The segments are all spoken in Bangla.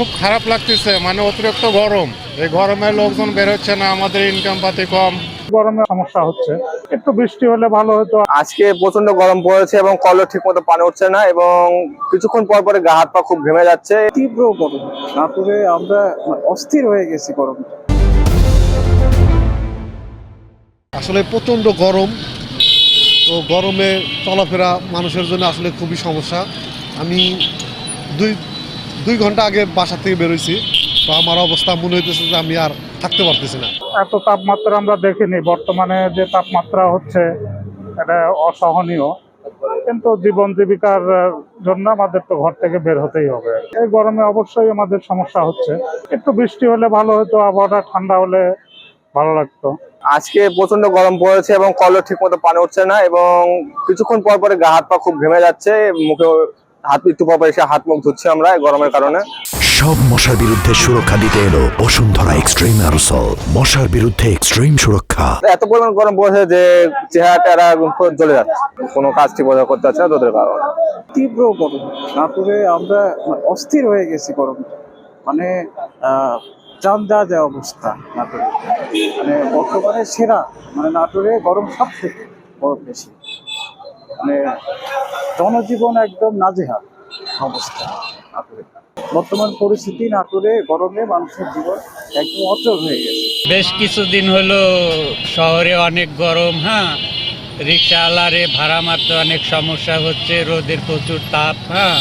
খুব খারাপ লাগতেছে, মানে অতিরিক্ত গরম। এই গরমে লোকজন বের হচ্ছে না, আমাদের ইনকাম পাতি কম। গরমে সমস্যা হচ্ছে, একটু বৃষ্টি হলে ভালো হতো। আজকে প্রচন্ড গরম পড়েছে এবং কলও ঠিক মতো পানি উঠছে না এবং কিছুক্ষণ পর পরে গা হাত পা খুব ঘেমে যাচ্ছে। তীব্র গরম, নাটোরে আমরা অস্থির হয়ে গেছি গরম। আসলে প্রচণ্ড গরম, তো গরমে চলাফেরা মানুষের জন্য আসলে খুবই সমস্যা। আমি দুই ঘন্টা আগে বাসা থেকে বেরোইছি, তো আমার অবস্থা মনে হইতেছে যে আমি আর থাকতে পারতেছি না। এত তাপমাত্রা আমরা দেখিনি। বর্তমানে যে তাপমাত্রা হচ্ছে এটা অসহনীয়, কিন্তু জীবন জীবিকার জন্য আমাদের তো ঘর থেকে বের হতেই হবে। এই গরমে অবশ্যই আমাদের সমস্যা হচ্ছে, একটু বৃষ্টি হলে ভালো হতো, আবহাওয়াটা ঠান্ডা হলে ভালো লাগতো। আজকে প্রচন্ড গরম পড়েছে এবং কলও ঠিক মতো পানি উঠছে না এবং কিছুক্ষণ পর পরে গা হাত পা খুব ঘেমে যাচ্ছে। মুখে হাত একটু পর পর এসে হাত মুখ ধুচ্ছি আমরা এই গরমের কারণে। সব মশার বিরুদ্ধে সুরক্ষা দিতে এলো বসুন্ধরা এক্সট্রিম অ্যারোসল। মশার বিরুদ্ধে এক্সট্রিম সুরক্ষা। এত পরিমাণ গরম পড়েছে যে চেহারা টেরা জ্বলে যাচ্ছে, কোনো কাজ ঠিক মতো করতে পারছে না রোদের কারণে। তীব্র গরম, নাটোরে আমরা অস্থির হয়ে গেছি গরম। মানে জান যা অবস্থা নাটোরে, মানে বর্তমানে সেরা, মানে নাটোরে গরম সব থেকে গরম বেশি, মানে জনজীবন একদম নাজেহাল অবস্থা নাটোরে। বর্তমান পরিস্থিতি নাটোরে গরমে মানুষের জীবন একদম অচল হয়ে গেছে। বেশ কিছুদিন হলো শহরে অনেক গরম, হ্যাঁ, রিক্সাওয়ালারে ভাড়া মারতে অনেক সমস্যা হচ্ছে, রোদের প্রচুর তাপ, হ্যাঁ,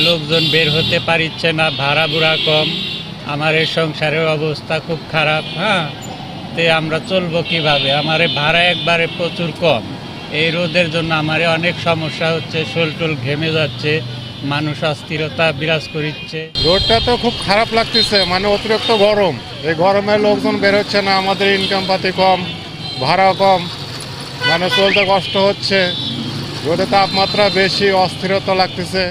লোকজন বের হতে পারছে না, ভাড়া বুড়া কম। আমার এই সংসারের অবস্থা খুব খারাপ, হ্যাঁ, তে আমরা চলবো কিভাবে? আমার ভাড়া একবারে প্রচুর কম। এই রোদের জন্য আমার অনেক সমস্যা হচ্ছে, শোলটোল ঘেমে যাচ্ছে, মানুষ অস্থিরতা বিরাজ করছে। রোডটা তো খুব খারাপ লাগতেছে, মানে অতিরিক্ত গরম। এই গরমে লোকজন বের হচ্ছে না, আমাদের ইনকাম পাতি কম, ভাড়া কম, মানে চলতে কষ্ট হচ্ছে। রোদে তাপমাত্রা বেশি, অস্থিরতা লাগতেছে।